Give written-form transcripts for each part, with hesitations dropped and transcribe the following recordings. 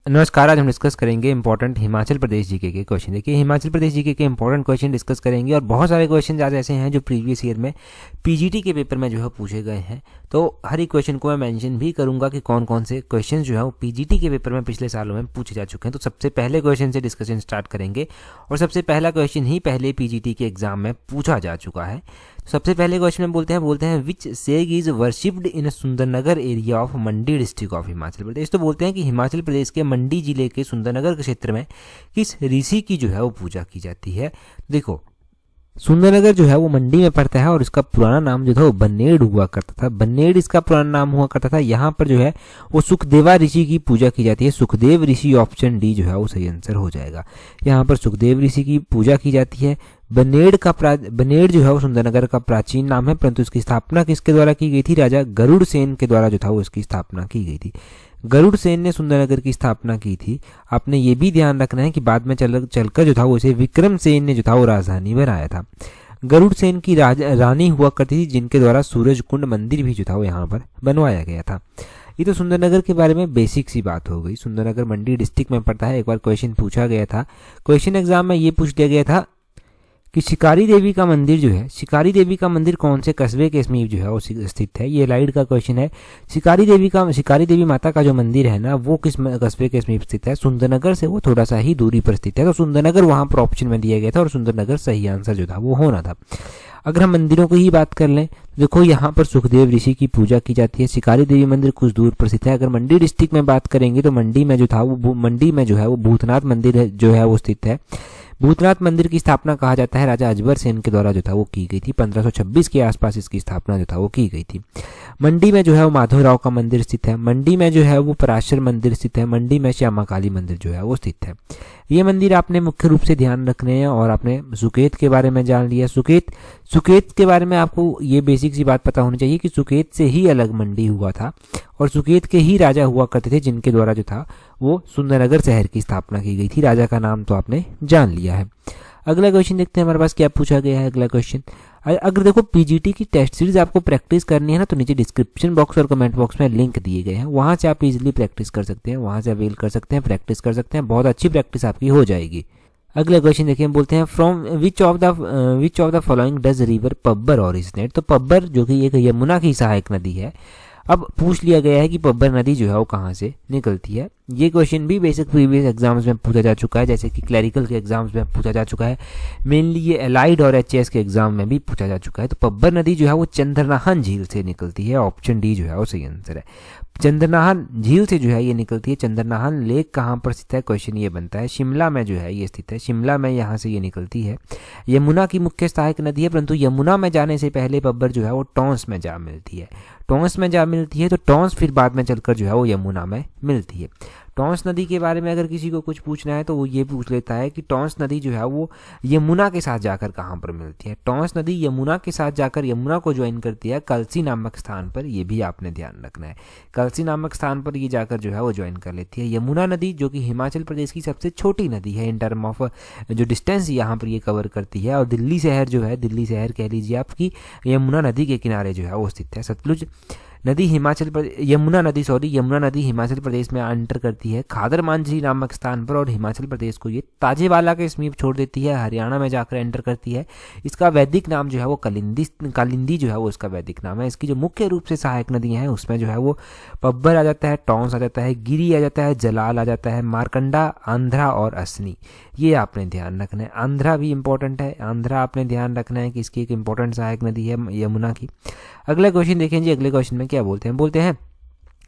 नमस्कार। आज हम डिस्कस करेंगे इंपॉर्टेंट हिमाचल प्रदेश जीके के क्वेश्चन। देखिए, हिमाचल प्रदेश जीके के इंपॉर्टेंट क्वेश्चन डिस्कस करेंगे और बहुत सारे क्वेश्चन आज ऐसे हैं जो प्रीवियस ईयर में पीजीटी के पेपर में जो है पूछे गए हैं। तो हर एक क्वेश्चन को मैं मेंशन भी करूंगा कि कौन कौन से क्वेश्चन जो है वो पीजीटी के पेपर में पिछले सालों में पूछे जा चुके हैं। तो सबसे पहले क्वेश्चन से डिस्कशन स्टार्ट करेंगे और सबसे पहला क्वेश्चन ही पहले पीजीटी के एग्जाम में पूछा जा चुका है। सबसे पहले क्वेश्चन में बोलते हैं which sage is worshipped in Sundernagar area of Mandi district of Himachal Pradesh. तो बोलते हैं कि हिमाचल प्रदेश के मंडी जिले के सुंदरनगर के क्षेत्र में किस ऋषि की जो है वो पूजा की जाती है। देखो, सुंदरनगर जो है वो मंडी में पड़ता है और इसका पुराना नाम जो था वो बन्नेड़ हुआ करता था। बन्नेड़ इसका पुराना नाम हुआ करता था। यहाँ पर जो है वो सुखदेवा ऋषि की पूजा की जाती है। सुखदेव ऋषि, ऑप्शन डी जो है वो सही आंसर हो जाएगा। यहाँ पर सुखदेव ऋषि की पूजा की जाती है। बन्नेड़ जो है वो सुंदरनगर का प्राचीन नाम है, परंतु इसकी स्थापना किसके द्वारा की गई थी? राजा गरुड़ सेन के द्वारा जो था वो इसकी स्थापना की गई थी। गरुड़ सेन ने सुंदरनगर की स्थापना की थी। आपने ये भी ध्यान रखना है कि बाद में चलकर जो था वो इसे विक्रम सेन ने जो था वो राजधानी बनाया था। गरुड़ सेन की रानी हुआ करती थी, जिनके द्वारा सूरज कुंड मंदिर भी जो था वो यहाँ पर बनवाया गया था। ये तो सुंदरनगर के बारे में बेसिक सी बात हो गई। सुंदरनगर मंडी डिस्ट्रिक्ट में पड़ता है। एक बार क्वेश्चन पूछा गया था, क्वेश्चन एग्जाम में ये पूछ लिया गया था कि शिकारी देवी का मंदिर जो है, शिकारी देवी का मंदिर कौन से कस्बे के समीप जो है वो स्थित है। ये लाइड का क्वेश्चन है। शिकारी देवी माता का जो मंदिर है ना, वो किस कस्बे के समीप स्थित है? सुंदरनगर से वो थोड़ा सा ही दूरी पर स्थित है। तो सुंदरनगर वहां पर ऑप्शन में दिया गया था और सुंदरनगर सही आंसर जो था वो होना था। अगर हम मंदिरों की ही बात कर लें, देखो यहाँ पर सुखदेव ऋषि की पूजा की जाती है। शिकारी देवी मंदिर कुछ दूर पर स्थित है। अगर मंडी डिस्ट्रिक्ट में बात करेंगे तो मंडी में जो है वो भूतनाथ मंदिर जो है वो स्थित है। भूतनाथ मंदिर की स्थापना कहा जाता है राजा अजबर सेन के द्वारा जो था वो की गई थी। 1526 के आसपास इसकी स्थापना जो था वो की गई थी। मंडी में जो है वो माधवराव का मंदिर स्थित है। मंडी में जो है वो पराशर मंदिर स्थित है। मंडी में श्यामा काली मंदिर जो है वो स्थित है। ये मंदिर आपने मुख्य रूप से ध्यान रखने हैं। और आपने सुकेत के बारे में जान लिया। सुकेत के बारे में आपको ये बेसिक सी बात पता होनी चाहिए कि सुकेत से ही अलग मंडी हुआ था और सुकेत के ही राजा हुआ करते थे, जिनके द्वारा जो था वो सुंदरनगर शहर की स्थापना की गई थी। राजा का नाम तो आपने जान लिया है। अगला क्वेश्चन देखते हैं हमारे पास क्या पूछा गया है। अगला क्वेश्चन, अगर देखो पीजीटी की टेस्ट सीरीज आपको प्रैक्टिस करनी है ना, तो नीचे डिस्क्रिप्शन बॉक्स और कमेंट बॉक्स में लिंक दिए गए हैं, वहां से आप इजीली प्रैक्टिस कर सकते हैं, वहां से अवेल कर सकते हैं, प्रैक्टिस कर सकते हैं। बहुत अच्छी प्रैक्टिस आपकी हो जाएगी। अगला क्वेश्चन देखिए, बोलते हैं from which of the following does river Pabbar originate. तो पब्बर जो कि एक यमुना की सहायक नदी है। अब पूछ लिया गया है कि पब्बर नदी जो है वो कहाँ से निकलती है। ये क्वेश्चन भी बेसिक प्रीवियस एग्जाम्स में पूछा जा चुका है, जैसे कि क्लरिकल के एग्जाम्स में पूछा जा चुका है। मेनली ये एलाइड और एचएस के एग्जाम में भी पूछा जा चुका है। तो पब्बर नदी जो है वो चंद्रनाहन झील से निकलती है। ऑप्शन डी जो है वो सही आंसर है। चंद्रनाहन झील से जो है ये निकलती है। चंद्रनाहन लेक कहाँ पर स्थित है? क्वेश्चन ये बनता है शिमला में जो है ये स्थित है। शिमला में यहाँ से ये निकलती है। यमुना की मुख्य सहायक नदी है, परंतु यमुना में जाने से पहले पब्बर जो है वो टॉन्स में जा मिलती है। टॉन्स में जा मिलती है तो टॉन्स फिर बाद में चलकर जो है वो यमुना में मिलती है। टॉन्स नदी के बारे में अगर किसी को कुछ पूछना है तो वो ये पूछ लेता है कि टॉन्स नदी जो है वो यमुना के साथ जाकर कहाँ पर मिलती है। टॉन्स नदी यमुना के साथ जाकर यमुना को ज्वाइन करती है कलसी नामक स्थान पर। ये भी आपने ध्यान रखना है, कलसी नामक स्थान पर ये जाकर जो है वो ज्वाइन कर लेती है। यमुना नदी जो कि हिमाचल प्रदेश की सबसे छोटी नदी है इन टर्म ऑफ जो डिस्टेंस यहाँ पर ये कवर करती है। और दिल्ली शहर जो है, दिल्ली शहर कह लीजिए आपकी, यमुना नदी के किनारे जो है वो स्थित है। सतलुज नदी यमुना नदी हिमाचल प्रदेश में एंटर करती है खादर मांझी नामक स्थान पर और हिमाचल प्रदेश को ये ताजेवाला के समीप छोड़ देती है, हरियाणा में जाकर एंटर करती है। इसका वैदिक नाम जो है वो कालिंदी जो है वो इसका वैदिक नाम है। इसकी जो मुख्य रूप से सहायक नदियां हैं उसमें जो है वो पब्बर आ जाता है, टॉन्स आ जाता है, गिरी आ जाता है, जलाल आ जाता है, मारकंडा, आंध्रा और असनी। ये आपने ध्यान रखना है। आंध्रा भी इंपॉर्टेंट है। आंध्रा आपने ध्यान रखना है कि इसकी एक इंपॉर्टेंट सहायक नदी है यमुना की। अगला क्वेश्चन देखें जी। अगले क्वेश्चन में क्या बोलते हैं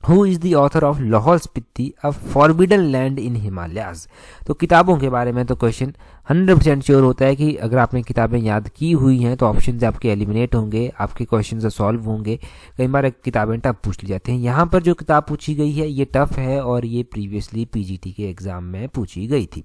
who is the author of Lahaul Spiti a forbidden land in Himalayas. तो किताबों के बारे में तो क्वेश्चन 100% श्योर होता है कि अगर आपने किताबें याद की हुई हैं तो ऑप्शन आपके एलिमिनेट होंगे, आपके क्वेश्चन सॉल्व होंगे। कई बार किताबें टफ पूछ ली जाती हैं। यहाँ पर जो किताब पूछी गई है ये टफ है और ये प्रीवियसली पीजीटी के एग्जाम में पूछी गई थी।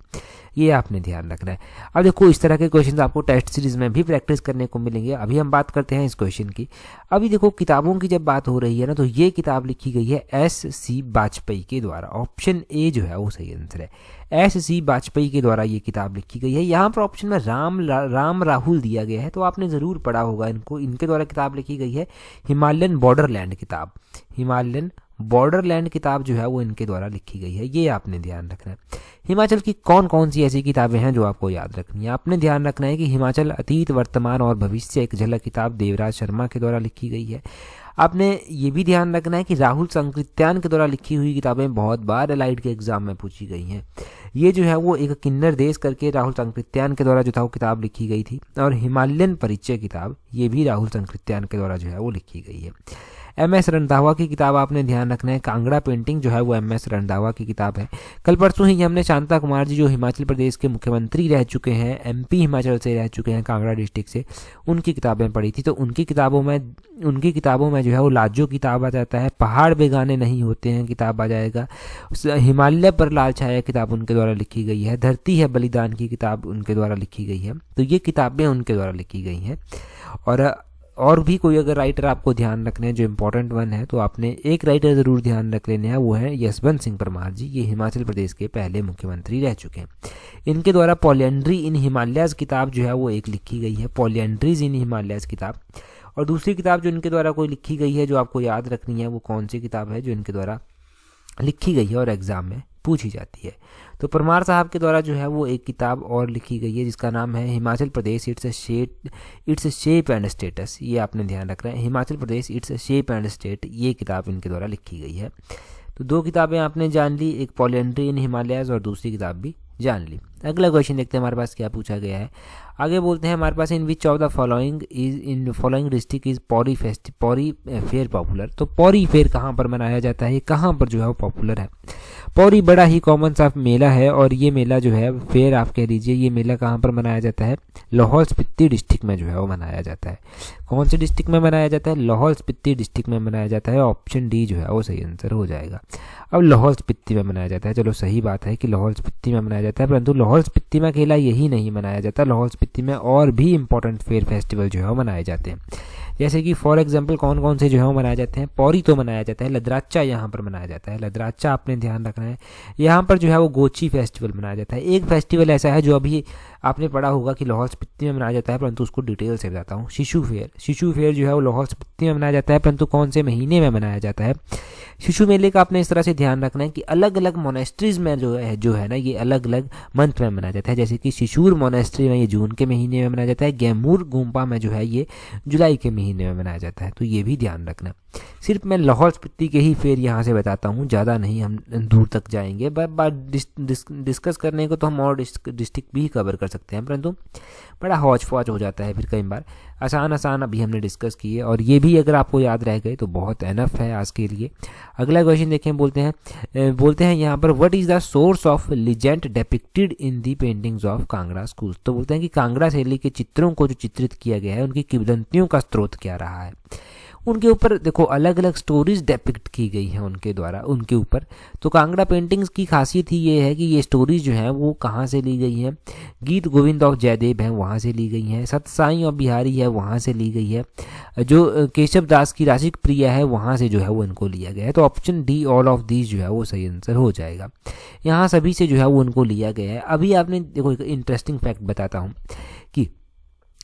ये आपने ध्यान रखना है। अब देखो इस तरह के क्वेश्चन आपको टेस्ट सीरीज में भी प्रैक्टिस करने को मिलेंगे। अभी हम बात करते हैं इस क्वेश्चन की। अभी देखो किताबों की जब बात हो रही है ना, तो ये किताब लिखी गई है S.C. वाजपेयी के द्वारा। ऑप्शन ए जो है वो सही आंसर है। S.C. वाजपेयी के द्वारा ये किताब लिखी गई है। यहाँ पर ऑप्शन में राम राहुल दिया गया है, तो आपने ज़रूर पढ़ा होगा इनको। इनके द्वारा किताब लिखी गई है हिमालयन बॉर्डरलैंड किताब। हिमालयन बॉर्डरलैंड किताब जो है वो इनके द्वारा लिखी गई है, ये आपने ध्यान रखना है। हिमाचल की कौन कौन सी ऐसी किताबें हैं जो आपको याद रखनी है? आपने ध्यान रखना है कि हिमाचल अतीत, वर्तमान और भविष्य एक झलक किताब देवराज शर्मा के द्वारा लिखी गई है। आपने ये भी ध्यान रखना है कि राहुल संकृत्यान के द्वारा लिखी हुई किताबें बहुत बार एलाइड के एग्जाम में पूछी गई हैं। ये जो है वो एक किन्नर देश करके राहुल संकृत्यान के द्वारा जो था वो किताब लिखी गई थी, और हिमालयन परिचय किताब ये भी राहुल संकृत्यान के द्वारा जो है वो लिखी गई है। MS रंधावा की किताब आपने ध्यान रखना है, कांगड़ा पेंटिंग जो है वो MS रंधावा की किताब है। कल परसों ही हमने शांता कुमार जी जो हिमाचल प्रदेश के मुख्यमंत्री रह चुके हैं, MP हिमाचल से रह चुके हैं, कांगड़ा डिस्ट्रिक्ट से, उनकी किताबें पढ़ी थी। तो उनकी किताबों में जो है वो लाजो किताब आ जाता है, पहाड़ बेगाने नहीं होते हैं किताब आ जाएगा, हिमालय पर लाल छाया किताब उनके द्वारा लिखी गई है, धरती है बलिदान की किताब उनके द्वारा लिखी गई है। तो ये किताबें उनके द्वारा लिखी गई हैं। और भी कोई अगर राइटर आपको ध्यान रखने हैं जो इम्पोर्टेंट वन है, तो आपने एक राइटर ज़रूर ध्यान रख लेने हैं, वो है यशवंत सिंह परमार जी। ये हिमाचल प्रदेश के पहले मुख्यमंत्री रह चुके हैं। इनके द्वारा पॉलिएंड्री इन हिमालयाज़ किताब जो है वो एक लिखी गई है, पॉलिएंड्रीज इन हिमालयाज़ किताब। और दूसरी किताब जो इनके द्वारा कोई लिखी गई है जो आपको याद रखनी है, वो कौन सी किताब है जो इनके द्वारा लिखी गई है और एग्ज़ाम में पूछी जाती है? तो परमार साहब के द्वारा जो है वो एक किताब और लिखी गई है जिसका नाम है Himachal Pradesh its shape and status. ये आपने ध्यान रखना है, Himachal Pradesh its shape and state, ये किताब इनके द्वारा लिखी गई है। तो दो किताबें आपने जान ली, एक पॉलिएंड्री इन हिमालयाज और दूसरी किताब भी जान ली। अगला क्वेश्चन देखते हैं हमारे पास क्या पूछा गया है। आगे बोलते हैं हमारे पास, in which of the following district is Pauri fair popular. तो पौरी फेयर कहाँ पर मनाया जाता है, कहाँ पर जो है वो पॉपुलर है? पौरी बड़ा ही कॉमन सा मेला है, और ये मेला जो है फेयर आप कह लीजिए, ये मेला कहाँ पर मनाया जाता है? लाहौल स्पीति डिस्ट्रिक्ट में जो है वो मनाया जाता है। कौन से डिस्ट्रिक्ट में मनाया जाता है? लाहौल स्पीति डिस्ट्रिक्ट में मनाया जाता है। ऑप्शन डी जो है वो सही आंसर हो जाएगा। अब लाहौल स्पीति में मनाया जाता है, चलो सही बात है कि लाहौल स्पीति में मनाया जाता है, परंतु लाहौल स्पीति में अकेला यही नहीं मनाया जाता, लाहौल स्पीति में और भी इंपॉर्टेंट फेयर फेस्टिवल जो है वो मनाए जाते हैं। जैसे कि फॉर एग्जांपल कौन कौन से जो है वो मनाए जाते हैं? पौरी तो मनाया जाता है, लदराचा यहाँ पर मनाया जाता है, लदराचा आपने ध्यान रखना है। यहाँ पर जो है वो गोची फेस्टिवल मनाया जाता है। एक फेस्टिवल ऐसा है जो अभी आपने पढ़ा होगा कि लाहौल स्पीति में मनाया जाता है, परंतु उसको डिटेल से बताता हूँ। शिशु फेयर जो है वो लाहौल स्पीति में मनाया जाता है, परंतु कौन से महीने में मनाया जाता है? शिशु मेले का आपने इस तरह से ध्यान रखना है कि अलग अलग मोनेस्ट्रीज में जो है ना, ये अलग अलग मंथ में मनाया जाता है। जैसे कि शिशुर मोनेस्ट्री में ये जून के महीने में मनाया जाता है, गैमूर गुम्पा में जो है ये जुलाई के महीने में मनाया जाता है। तो ये भी ध्यान रखना। सिर्फ मैं लाहौल स्पीति के ही फेयर यहाँ से बताता हूँ, ज़्यादा नहीं हम दूर तक जाएंगे। डिस्कस करने को तो हम और डिस्ट्रिक्ट भी कवर कर सकते हैं, परंतु बड़ा हौच फौच हो जाता है फिर कई बार। आसान अभी हमने डिस्कस किए, और ये भी अगर आपको याद रह गए तो बहुत एनफ है आज के लिए। अगला क्वेश्चन देखें, बोलते हैं यहाँ पर, what is the source of legend डेपिक्टेड in the paintings of Kangra school. तो बोलते हैं कि कांगड़ा शैली के चित्रों को जो चित्रित किया गया है उनकी किंवदंतियों का स्रोत क्या रहा है? उनके ऊपर देखो अलग अलग स्टोरीज डेपिक्ट की गई हैं उनके द्वारा उनके ऊपर। तो कांगड़ा पेंटिंग्स की खासियत ही ये है कि ये स्टोरीज जो हैं वो कहाँ से ली गई हैं? गीत गोविंद ऑफ जयदेव हैं वहाँ से ली गई हैं, सतसाई ऑफ बिहारी है वहाँ से ली गई है, जो केशव दास की राशिक प्रिया है वहाँ से जो है वो इनको लिया गया है। तो option D all of these जो है वो सही आंसर हो जाएगा। यहाँ सभी से जो है वो उनको लिया गया है। अभी आपने देखो एक इंटरेस्टिंग फैक्ट बताता हूँ कि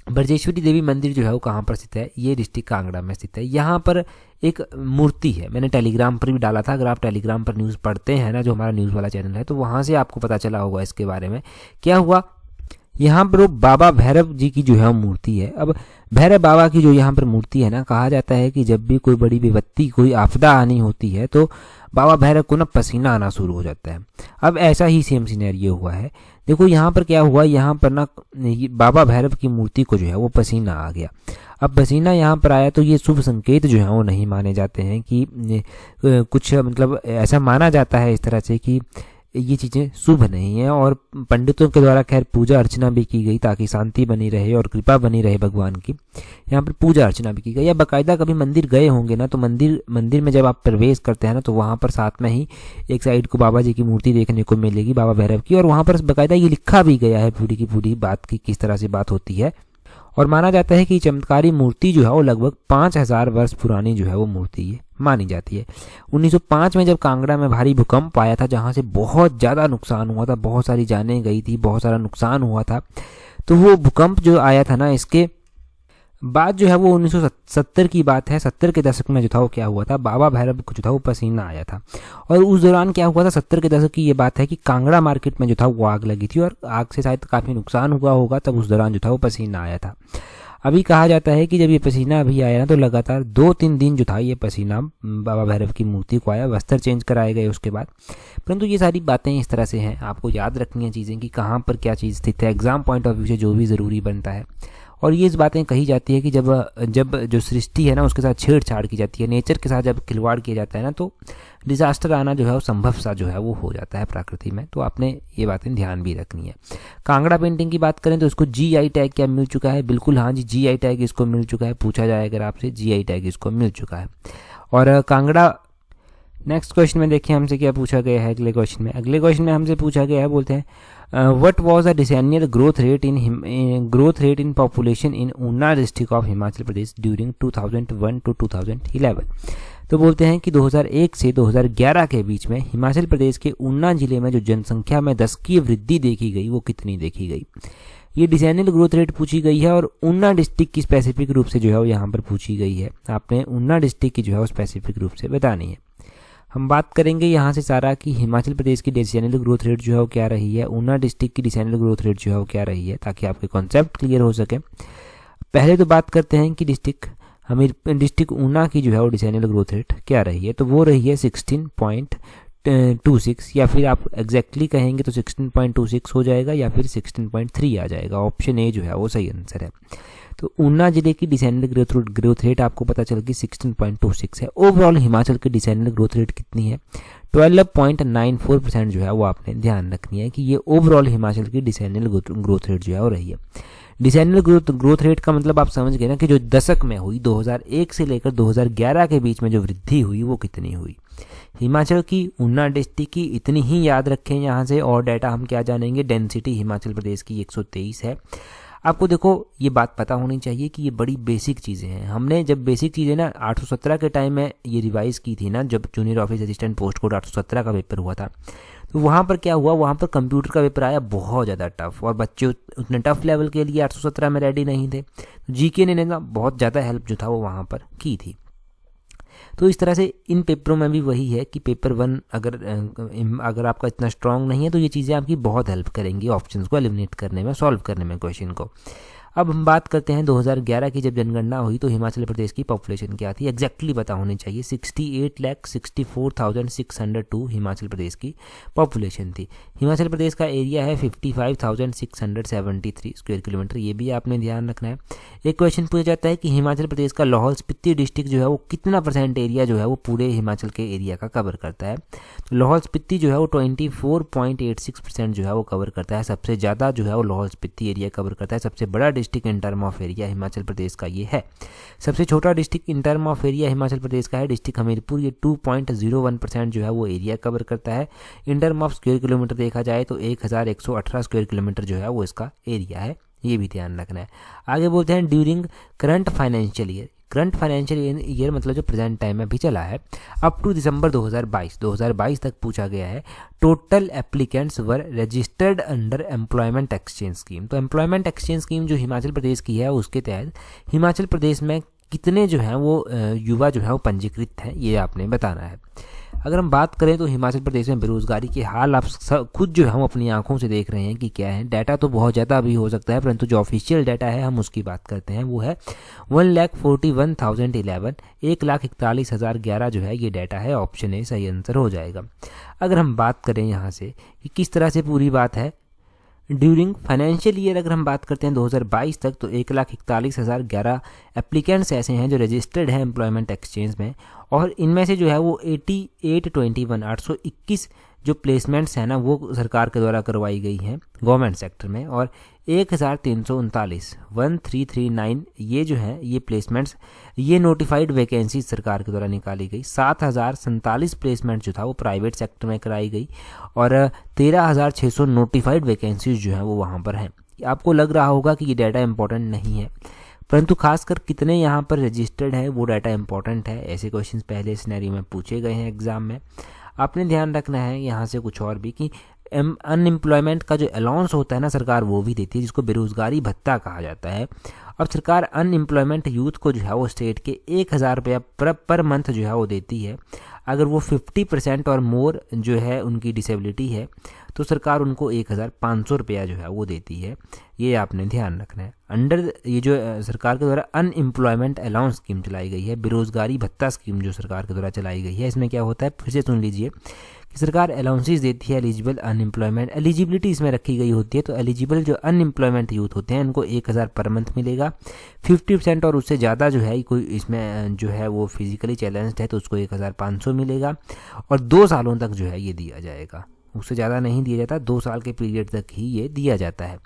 ब्रजेश्वरी देवी मंदिर जो है वो कहाँ पर स्थित है? ये डिस्ट्रिक्ट कांगड़ा में स्थित है। यहाँ पर एक मूर्ति है, मैंने टेलीग्राम पर भी डाला था, अगर आप टेलीग्राम पर न्यूज़ पढ़ते हैं ना, जो हमारा न्यूज़ वाला चैनल है, तो वहाँ से आपको पता चला होगा इसके बारे में। क्या हुआ, यहाँ पर वो बाबा भैरव जी की जो है मूर्ति है। अब भैरव बाबा की जो यहाँ पर मूर्ति है ना, कहा जाता है कि जब भी कोई बड़ी विपत्ति कोई आपदा आनी होती है तो बाबा भैरव को ना पसीना आना शुरू हो जाता है। अब ऐसा ही सेम सिनेरियो हुआ है। देखो यहाँ पर क्या हुआ, यहाँ पर ना बाबा भैरव की मूर्ति को जो है वो पसीना आ गया। अब पसीना यहाँ पर आया तो ये शुभ संकेत जो है वो नहीं माने जाते हैं कि कुछ मतलब ऐसा माना जाता है इस तरह से कि ये चीज़ें शुभ नहीं है। और पंडितों के द्वारा खैर पूजा अर्चना भी की गई ताकि शांति बनी रहे और कृपा बनी रहे भगवान की। यहाँ पर पूजा अर्चना भी की गई। या बाकायदा कभी मंदिर गए होंगे ना, तो मंदिर में जब आप प्रवेश करते हैं ना, तो वहाँ पर साथ में ही एक साइड को बाबा जी की मूर्ति देखने को मिलेगी, बाबा भैरव की, और वहाँ पर बाकायदा ये लिखा भी गया है पूरी की पूरी बात की किस तरह से बात होती है। और माना जाता है कि चमत्कारी मूर्ति जो है वो लगभग 5000 वर्ष पुरानी जो है वो मूर्ति ये मानी जाती है। 1905 में जब कांगड़ा में भारी भूकंप आया था, जहाँ से बहुत ज़्यादा नुकसान हुआ था, बहुत सारी जानें गई थी, बहुत सारा नुकसान हुआ था, तो वो भूकंप जो आया था ना, इसके बात जो है वो 1970 की बात है। 70 के दशक में जो था वो क्या हुआ था, बाबा भैरव को जो था वो पसीना आया था। और उस दौरान क्या हुआ था, 70 के दशक की ये बात है कि कांगड़ा मार्केट में जो था वो आग लगी थी और आग से शायद काफ़ी नुकसान हुआ होगा, तब उस दौरान जो था वो पसीना आया था। अभी कहा जाता है कि जब ये पसीना अभी आया ना तो लगातार 2-3 दिन जो था ये पसीना बाबा भैरव की मूर्ति को आया, वस्त्र चेंज कराए गए उसके बाद। परंतु ये सारी बातें इस तरह से हैं, आपको याद रखनी है चीज़ें कि कहाँ पर क्या चीज़ स्थित है, एग्जाम पॉइंट ऑफ व्यू से जो भी ज़रूरी बनता है। और ये इस बातें कही जाती है कि जब जो सृष्टि है ना उसके साथ छेड़छाड़ की जाती है, नेचर के साथ जब खिलवाड़ किया जाता है ना, तो डिजास्टर आना जो है वो संभव सा जो है वो हो जाता है प्रकृति में। तो आपने ये बातें ध्यान भी रखनी है। कांगड़ा पेंटिंग की बात करें तो इसको GI टैग क्या मिल चुका है, बिल्कुल हाँ जी, GI टैग इसको मिल चुका है। पूछा जाए अगर आपसे, GI टैग इसको मिल चुका है। और कांगड़ा, नेक्स्ट क्वेश्चन में देखिए हमसे क्या पूछा गया है। अगले क्वेश्चन में हमसे पूछा गया है, बोलते हैं what was the decennial growth rate in population in Una district of Himachal Pradesh during 2001 to 2011। तो बोलते हैं कि 2001 से 2011 के बीच में हिमाचल प्रदेश के ऊना जिले में जो जनसंख्या में 10 की वृद्धि देखी गई वो कितनी देखी गई। ये डिसेनियल ग्रोथ रेट पूछी गई है और ऊना डिस्ट्रिक्ट की स्पेसिफिक रूप से जो है वो यहाँ पर पूछी गई है। आपने ऊना डिस्ट्रिक्ट की जो है वो स्पेसिफिक रूप से बतानी है। हम बात करेंगे यहाँ से सारा कि हिमाचल प्रदेश की डिसेनियल ग्रोथ रेट जो है वो क्या रही है, ऊना डिस्ट्रिक्ट की डिसेनियल ग्रोथ रेट जो है वो क्या रही है, ताकि आपके कॉन्सेप्ट क्लियर हो सके। पहले तो बात करते हैं कि डिस्ट्रिक्ट ऊना की जो है वो डिसेनियल ग्रोथ रेट क्या रही है। तो वो रही है 16.26, या फिर आप एग्जैक्टली कहेंगे तो 16.26 हो जाएगा, या फिर 16.3 आ जाएगा। ऑप्शन ए जो है वो सही आंसर है। तो ऊना जिले की डिसेनियल ग्रोथ रेट आपको पता चल गई 16.26 है। ओवरऑल हिमाचल की डिसेनियल ग्रोथ रेट कितनी है, 12.94% जो है वो आपने ध्यान रखनी है कि ये ओवरऑल हिमाचल की डिसेनियल ग्रोथ रेट जो है वो रही है। डिसेनियल ग्रोथ रेट का मतलब आप समझ गए ना कि जो दशक में हुई, 2001 से लेकर 2011 के बीच में जो वृद्धि हुई वो कितनी हुई। हिमाचल की ऊना डिस्ट्रिक्ट की इतनी ही याद रखें यहाँ से। और डाटा हम क्या जानेंगे, डेंसिटी हिमाचल प्रदेश की 123 है। आपको देखो ये बात पता होनी चाहिए कि ये बड़ी बेसिक चीज़ें हैं। हमने जब बेसिक चीज़ें ना 817 के टाइम में ये रिवाइज़ की थी ना, जब junior office assistant post code 817 का पेपर हुआ था, तो वहाँ पर क्या हुआ, वहाँ पर कंप्यूटर का पेपर आया बहुत ज़्यादा टफ, और बच्चे उतने टफ लेवल के लिए 817 में रेडी नहीं थे। तो जीके ने ना बहुत ज़्यादा हेल्प जो था वो वहाँ पर की थी। तो इस तरह से इन पेपरों में भी वही है कि पेपर 1 अगर आपका इतना स्ट्रांग नहीं है तो ये चीज़ें आपकी बहुत हेल्प करेंगी ऑप्शंस को एलिमिनेट करने में, सॉल्व करने में क्वेश्चन को। अब हम बात करते हैं 2011 की जब जनगणना हुई तो हिमाचल प्रदेश की पॉपुलेशन क्या थी, एग्जैक्टली पता होनी चाहिए। 68,64,602 हिमाचल प्रदेश की पॉपुलेशन थी। हिमाचल प्रदेश का एरिया है 55,673 स्क्वायर किलोमीटर, ये भी आपने ध्यान रखना है। एक क्वेश्चन पूछा जाता है कि हिमाचल प्रदेश का लाहौल स्पीति डिस्ट्रिक्ट जो है वो कितना % एरिया जो है वो पूरे हिमाचल के एरिया का कवर करता है। तो लाहौल स्पीति जो है वो 24.86% जो है वो कवर करता है। सबसे ज़्यादा जो है वो लाहौल स्पीति एरिया कवर करता है। सबसे बड़ा district in term of area Himachal Pradesh का ये है। सबसे छोटा district in term of area Himachal Pradesh का है डिस्ट्रिक्ट हमीरपुर, ये 2.01% जो है वो एरिया कवर करता है। इन टर्म ऑफ स्क्वायर किलोमीटर देखा जाए तो 1118 स्क्वायर किलोमीटर जो है वो इसका एरिया है, ये भी ध्यान रखना है। आगे बोलते हैं during current financial year. Current financial year मतलब जो प्रेजेंट टाइम में भी चला है, अप टू दिसंबर 2022 तक पूछा गया है, total applicants were registered under employment exchange scheme. तो एम्प्लॉयमेंट एक्सचेंज स्कीम जो हिमाचल प्रदेश की है उसके तहत हिमाचल प्रदेश में कितने जो हैं वो युवा जो है वो पंजीकृत हैं, ये आपने बताना है। अगर हम बात करें तो हिमाचल प्रदेश में बेरोजगारी के हाल आप खुद जो है हम अपनी आंखों से देख रहे हैं कि क्या है। डाटा तो बहुत ज़्यादा भी हो सकता है, परंतु जो ऑफिशियल डाटा है हम उसकी बात करते हैं, वो है 1,41,011, 1,41,011 जो है ये डाटा है। ऑप्शन ए सही आंसर हो जाएगा। अगर हम बात करें यहाँ से कि किस तरह से पूरी बात है ड्यूरिंग फाइनेंशियल ईयर, अगर हम बात करते हैं 2022 तक, तो 1,41,011 एप्लीकेंट्स ऐसे हैं जो रजिस्टर्ड हैं एम्प्लॉयमेंट एक्सचेंज में, और इनमें से जो है वो 821 जो प्लेसमेंट्स हैं ना वो सरकार के द्वारा करवाई गई हैं गवर्नमेंट सेक्टर में, और 1339 ये जो है ये प्लेसमेंट्स ये नोटिफाइड वैकेंसी सरकार के द्वारा निकाली गई। 7,047 प्लेसमेंट जो था वो प्राइवेट सेक्टर में कराई गई, और 13,600 नोटिफाइड वैकेंसीज जो हैं वो वहाँ पर हैं। आपको लग रहा होगा कि ये डाटा इंपॉर्टेंट नहीं है, परंतु खासकर कितने यहाँ पर रजिस्टर्ड है वो डाटा इंपॉर्टेंट है। ऐसे क्वेश्चंस पहले सिनेरियो में पूछे गए हैं एग्जाम में। आपने ध्यान रखना है यहाँ से कुछ और भी कि अनएम्प्लॉयमेंट का जो अलाउंस होता है ना सरकार वो भी देती है, जिसको बेरोजगारी भत्ता कहा जाता है। अब सरकार अनएम्प्लॉयमेंट यूथ को जो है वो स्टेट के 1,000 रुपया पर मंथ जो है वो देती है। अगर वो 50% और मोर जो है उनकी डिसेबिलिटी है तो सरकार उनको 1,500 रुपया जो है वो देती है। ये आपने ध्यान रखना है। अंडर ये जो सरकार के द्वारा अनएम्प्लॉयमेंट अलाउंस स्कीम चलाई गई है, बेरोजगारी भत्ता स्कीम जो सरकार के द्वारा चलाई गई है, इसमें क्या होता है फिर से सुन लीजिए कि सरकार अलाउंसेस देती है एलिजिबल अनएम्प्लॉयमेंट, एलिजिबिलिटी इसमें रखी गई होती है। तो एलिजिबल जो अनएम्प्लॉयमेंट यूथ होते हैं उनको 1,000 पर मंथ मिलेगा। 50% और उससे ज़्यादा जो है कोई इसमें जो है वो फिजिकली चैलेंज्ड है तो उसको 1,500 मिलेगा और 2 सालों तक जो है ये दिया जाएगा, उससे ज़्यादा नहीं दिया जाता, 2 साल के पीरियड तक ही ये दिया जाता है।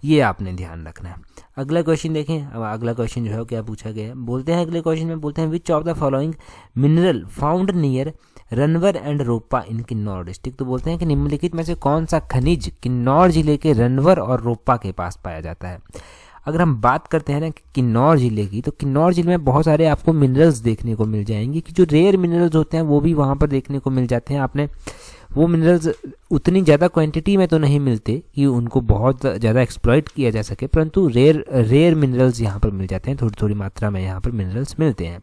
ये आपने ध्यान रखना है। अगला क्वेश्चन देखें। अब अगला क्वेश्चन जो है क्या पूछा गया है, बोलते हैं अगले क्वेश्चन में बोलते हैं which of the following mineral found near Ranwar and Ropa in Kinnaur district. तो बोलते हैं कि निम्नलिखित में से कौन सा खनिज किन्नौर जिले के रनवर और रोपा के पास पाया जाता है। अगर हम बात करते हैं ना कि किन्नौर जिले की, तो किन्नौर जिले में बहुत सारे आपको मिनरल्स देखने को मिल जाएंगे कि जो रेयर मिनरल्स होते हैं वो भी वहाँ पर देखने को मिल जाते हैं। आपने वो मिनरल्स उतनी ज़्यादा क्वांटिटी में तो नहीं मिलते कि उनको बहुत ज़्यादा एक्सप्लॉइट किया जा सके, परंतु रेयर मिनरल्स यहाँ पर मिल जाते हैं, थोड़ी थोड़ी मात्रा में यहाँ पर मिनरल्स मिलते हैं।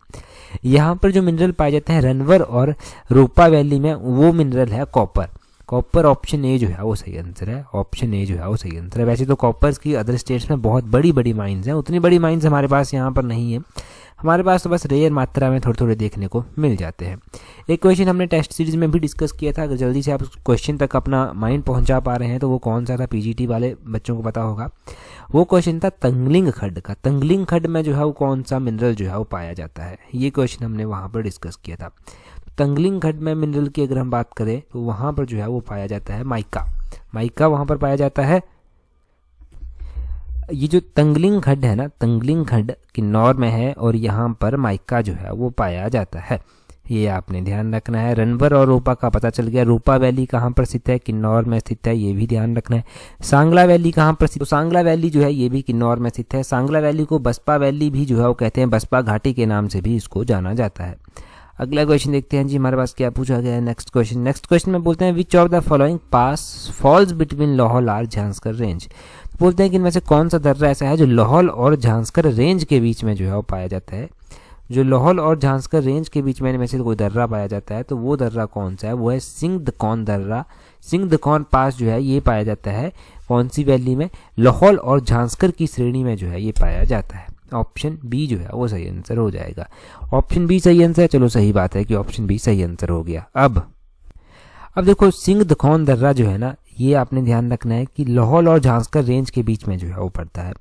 यहाँ पर जो मिनरल पाए जाते हैं रनवर और रोपा वैली में, वो मिनरल है कॉपर। कॉपर ऑप्शन ए जो है वो सही आंसर है, ऑप्शन ए जो है वो सही आंसर है। वैसे तो कॉपर्स की अदर स्टेट्स में बहुत बड़ी बड़ी माइंस हैं, उतनी बड़ी माइंस हमारे पास यहाँ पर नहीं है, हमारे पास तो बस रेयर मात्रा में थोड़े थोड़े देखने को मिल जाते हैं। एक क्वेश्चन हमने टेस्ट सीरीज में भी डिस्कस किया था, अगर जल्दी से आप क्वेश्चन तक अपना माइंड पहुंचा पा रहे हैं तो वो कौन सा था, पीजीटी वाले बच्चों को पता होगा। वो क्वेश्चन था तंगलिंग खड्ड का। तंगलिंग खड्ड में जो है वो कौन सा मिनरल जो है वो पाया जाता है, ये क्वेश्चन हमने वहाँ पर डिस्कस किया था। तंगलिंग खड्ड में मिनरल की अगर हम बात करें तो वहाँ पर जो है वो पाया जाता है माइका। माइका वहाँ पर पाया जाता है। ये जो तंगलिंग खड्ड है ना, तंगलिंग खड्ड किन्नौर में है और यहाँ पर माइका जो है वो पाया जाता है। ये आपने ध्यान रखना है। रनवर और रोपा का पता चल गया। रोपा वैली कहाँ पर स्थित है, किन्नौर में स्थित है, ये भी ध्यान रखना है। सांगला वैली कहाँ पर स्थित, तो सांगला वैली जो है ये भी किन्नौर में स्थित है। सांगला वैली को बसपा वैली भी जो है वो कहते हैं, बसपा घाटी के नाम से भी इसको जाना जाता है। अगला क्वेश्चन देखते हैं जी हमारे पास क्या पूछा गया है। नेक्स्ट क्वेश्चन में बोलते हैं which of the following pass falls between Lahaul और झांसकर रेंज। बोलते हैं कि इनमें से कौन सा दर्रा ऐसा है जो लाहौल और झांसकर रेंज के बीच में जो है वो पाया जाता है। जो लाहौल और झांसकर रेंज के बीच में इनमें से कोई दर्रा पाया जाता है तो वो दर्रा कौन सा है, वो है सिंघदकौन दर्रा। सिंघदकौन पास जो है ये पाया जाता है कौन सी वैली में, लाहौल और झांसकर की श्रेणी में जो है ये पाया जाता है। ऑप्शन बी जो है वो सही आंसर हो जाएगा। ऑप्शन बी सही आंसर है। चलो सही बात है कि ऑप्शन बी सही आंसर हो गया। अब देखो सिंघदकौन दर्रा जो है ना, ये आपने ध्यान रखना है कि लाहौल और झांसकर रेंज के बीच में जो है वो पड़ता है।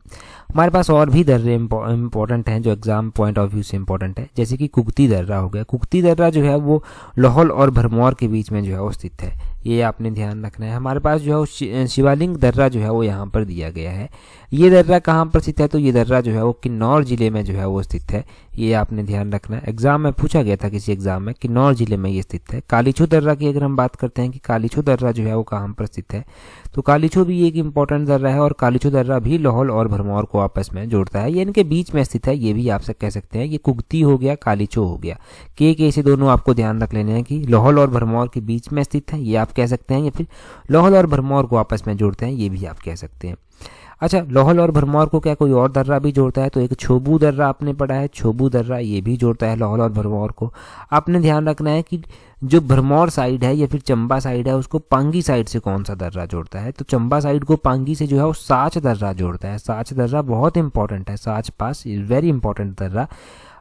हमारे पास और भी दर्रे इंपॉर्टेंट हैं जो एग्जाम पॉइंट ऑफ व्यू से इंपॉर्टेंट है, जैसे कि कुगती दर्रा हो गया। कुगती दर्रा जो है वो लाहौल और भरमौर के बीच में जो है वो स्थित है, ये आपने ध्यान रखना है। हमारे पास जो है शिवालिंग दर्रा जो है वो यहाँ पर दिया गया है। ये दर्रा कहाँ पर स्थित है, तो ये दर्रा जो है वो किन्नौर जिले में जो है वो स्थित है, ये आपने ध्यान रखना है। एग्जाम में पूछा गया था किसी एग्जाम में, किन्नौर जिले में ये स्थित है। कालीछो दर्रा की अगर हम बात करते हैं कि कालीछो दर्रा जो है वो कहाँ पर स्थित है, तो कालीछो भी एक इंपॉर्टेंट दर्रा है और कालीछो दर्रा भी लाहौल और भरमौर को आपस में जोड़ता है, ये इनके बीच में स्थित है। ये भी आप कह सकते हैं, ये कुगती हो गया, कालीछो हो गया। के से दोनों आपको ध्यान रख लेने हैं कि लाहौल और भरमौर के बीच में स्थित है, ये आप कह सकते हैं, या फिर लाहौल और भरमौर को आपस में जोड़ते हैं, ये भी आप कह सकते हैं। अच्छा, लाहौल और भरमौर को क्या कोई और दर्रा भी जोड़ता है, तो एक छोबू दर्रा आपने पढ़ा है, छोबू दर्रा ये भी जोड़ता है लाहौल और भरमौर को। आपने ध्यान रखना है कि जो भरमौर साइड है या फिर चंबा साइड है उसको पांगी साइड से कौन सा दर्रा जोड़ता है, तो चंबा साइड को पांगी से जो है वो साच दर्रा जोड़ता है। साच दर्रा बहुत इंपॉर्टेंट है, साच पास वेरी इंपॉर्टेंट दर्रा।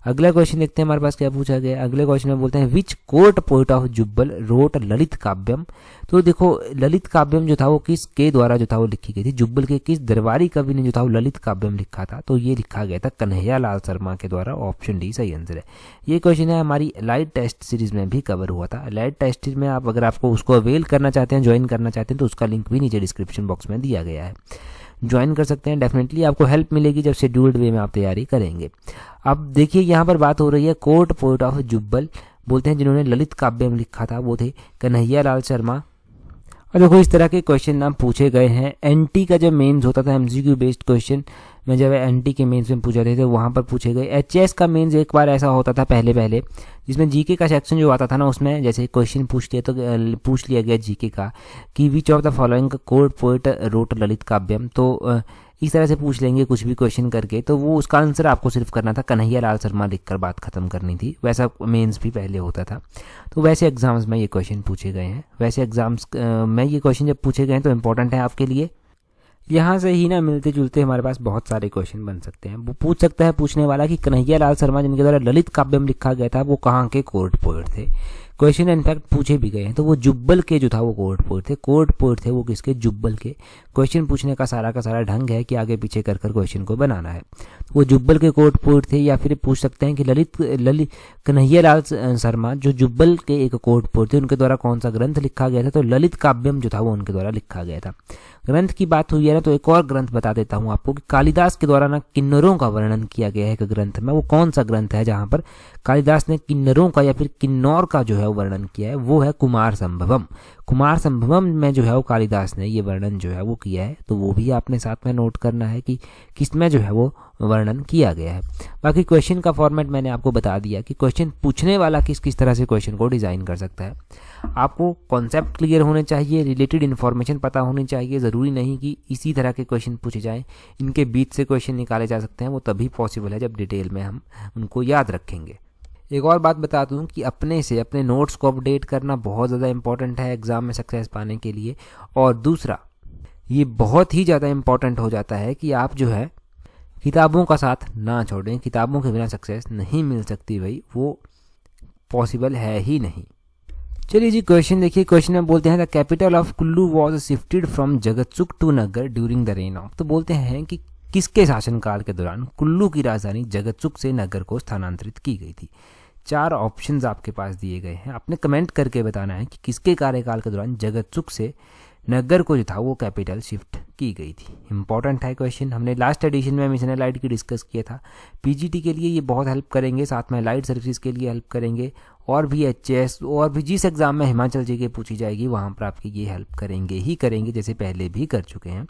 अगला क्वेश्चन देखते हैं हमारे पास क्या पूछा गया। अगले क्वेश्चन में बोलते हैं which court poet of Jubbal wrote Lalit Kavyam. तो देखो ललित काव्यम जो था वो किस के द्वारा जो था वो लिखी गई थी, जुब्बल के किस दरबारी कवि ने जो था वो ललित काव्यम लिखा था, तो ये लिखा गया था कन्हैया लाल शर्मा के द्वारा। ऑप्शन डी सही आंसर है। ये क्वेश्चन है हमारी एलाइड टेस्ट सीरीज में भी कवर हुआ था। एलाइड टेस्ट में आप अगर आपको उसको अवेल करना चाहते हैं, ज्वाइन करना चाहते हैं, तो उसका लिंक भी नीचे डिस्क्रिप्शन बॉक्स में दिया गया है, ज्वाइन कर सकते हैं। डेफिनेटली आपको हेल्प मिलेगी जब शेड्यूल्ड वे में आप तैयारी करेंगे। अब देखिए यहाँ पर बात हो रही है कोर्ट पोएट ऑफ जुब्बल। बोलते हैं जिन्होंने ललित काव्य में लिखा था वो थे कन्हैया लाल शर्मा। और देखो इस तरह के क्वेश्चन ना पूछे गए हैं। एनटी का जब मेंस होता था, एमसीक्यू बेस्ड क्वेश्चन में जब NT के मेंस में पूछे थे तो वहाँ पर पूछे गए। HS का मेंस एक बार ऐसा होता था पहले जिसमें जीके का सेक्शन जो आता था ना, उसमें जैसे क्वेश्चन पूछ लिया गया जीके का कि which of the following court poet wrote Lalit Kavyam, तो इस तरह से पूछ लेंगे कुछ भी क्वेश्चन करके, तो वो उसका आंसर आपको सिर्फ करना था कन्हैया लाल शर्मा लिखकर बात खत्म करनी थी। वैसा मेंस भी पहले होता था। तो वैसे एग्जाम्स में ये क्वेश्चन पूछे गए हैं। वैसे एग्जाम्स में ये क्वेश्चन जब पूछे गए हैं तो इंपॉर्टेंट है आपके लिए। यहाँ से ही ना मिलते जुलते हमारे पास बहुत सारे क्वेश्चन बन सकते हैं। वो पूछ सकता है पूछने वाला कि कन्हैया लाल शर्मा जिनके द्वारा ललित काव्यम लिखा गया था वो कहाँ के कोर्ट पोएट थे। क्वेश्चन इनफैक्ट पूछे भी गए हैं। तो वो जुब्बल के जो था वो कोर्ट पोएट थे। कोर्ट पोएट थे वो किसके? जुब्बल के। क्वेश्चन पूछने का सारा ढंग है कि आगे पीछे कर क्वेश्चन को बनाना है। वो जुब्बल के कोर्ट पोएट थे। या फिर पूछ सकते हैं कि ललित कन्हैया लाल शर्मा जो जुब्बल के एक कोर्ट पोएट थे उनके द्वारा कौन सा ग्रंथ लिखा गया था? तो ललित काव्यम जो था वो उनके द्वारा लिखा गया था। ग्रंथ की बात हुई है ना, तो एक और ग्रंथ बता देता हूँ आपको कि कालिदास के द्वारा ना किन्नरों का वर्णन किया गया है एक ग्रंथ में। वो कौन सा ग्रंथ है जहाँ पर कालिदास ने किन्नरों का या फिर किन्नौर का जो है वर्णन किया है? वो है कुमार संभवम। कुमार संभवम में जो है वो कालिदास ने ये वर्णन जो है वो किया है। तो वो भी आपने साथ में नोट करना है कि किसमें जो है वो वर्णन किया गया है। बाकी क्वेश्चन का फॉर्मेट मैंने आपको बता दिया कि क्वेश्चन पूछने वाला किस तरह से क्वेश्चन को डिज़ाइन कर सकता है। आपको कॉन्सेप्ट क्लियर होने चाहिए, रिलेटेड इन्फॉर्मेशन पता होनी चाहिए। ज़रूरी नहीं कि इसी तरह के क्वेश्चन पूछे जाएं, इनके बीच से क्वेश्चन निकाले जा सकते हैं। वो तभी पॉसिबल है जब डिटेल में हम उनको याद रखेंगे। एक और बात बता दूं कि अपने नोट्स को अपडेट करना बहुत ज़्यादा इंपॉर्टेंट है एग्ज़ाम में सक्सेस पाने के लिए। और दूसरा, ये बहुत ही ज़्यादा इंपॉर्टेंट हो जाता है कि आप जो है किताबों का साथ ना छोड़ें। किताबों के बिना सक्सेस नहीं मिल सकती भाई, वो पॉसिबल है ही नहीं। चलिए जी, क्वेश्चन देखिए। क्वेश्चन में बोलते हैं the capital of Kullu was shifted from Jagatsukh to Nagar during the reign of. तो बोलते हैं कि किसके शासनकाल के दौरान कुल्लू की राजधानी जगतसुक से नगर को स्थानांतरित की गई थी? 4 ऑप्शंस आपके पास दिए गए हैं। आपने कमेंट करके बताना है कि किसके कार्यकाल के दौरान जगतसुक से नगर को जो था वो कैपिटल शिफ्ट की गई थी। इंपॉर्टेंट है क्वेश्चन। हमने लास्ट एडिशन में मिशन लाइट की डिस्कस किया था। पीजीटी के लिए ये बहुत हेल्प करेंगे, साथ में लाइट सर्विसेज के लिए हेल्प करेंगे, और भी HS और भी जिस एग्जाम में हिमाचल जी के पूछी जाएगी वहाँ पर आपकी ये हेल्प करेंगे, जैसे पहले भी कर चुके हैं।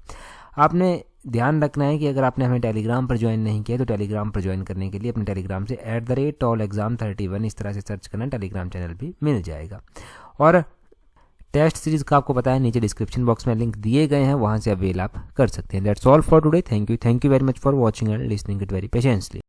आपने ध्यान रखना है कि अगर आपने हमें टेलीग्राम पर ज्वाइन नहीं किया तो टेलीग्राम पर ज्वाइन करने के लिए अपने टेलीग्राम से @tolexam31 इस तरह से सर्च करना, टेलीग्राम चैनल भी मिल जाएगा। और टेस्ट सीरीज का आपको पता है नीचे डिस्क्रिप्शन बॉक्स में लिंक दिए गए हैं, वहाँ से अवेल आप कर सकते हैं। That's all for today. Thank you very much for watching and listening it very patiently.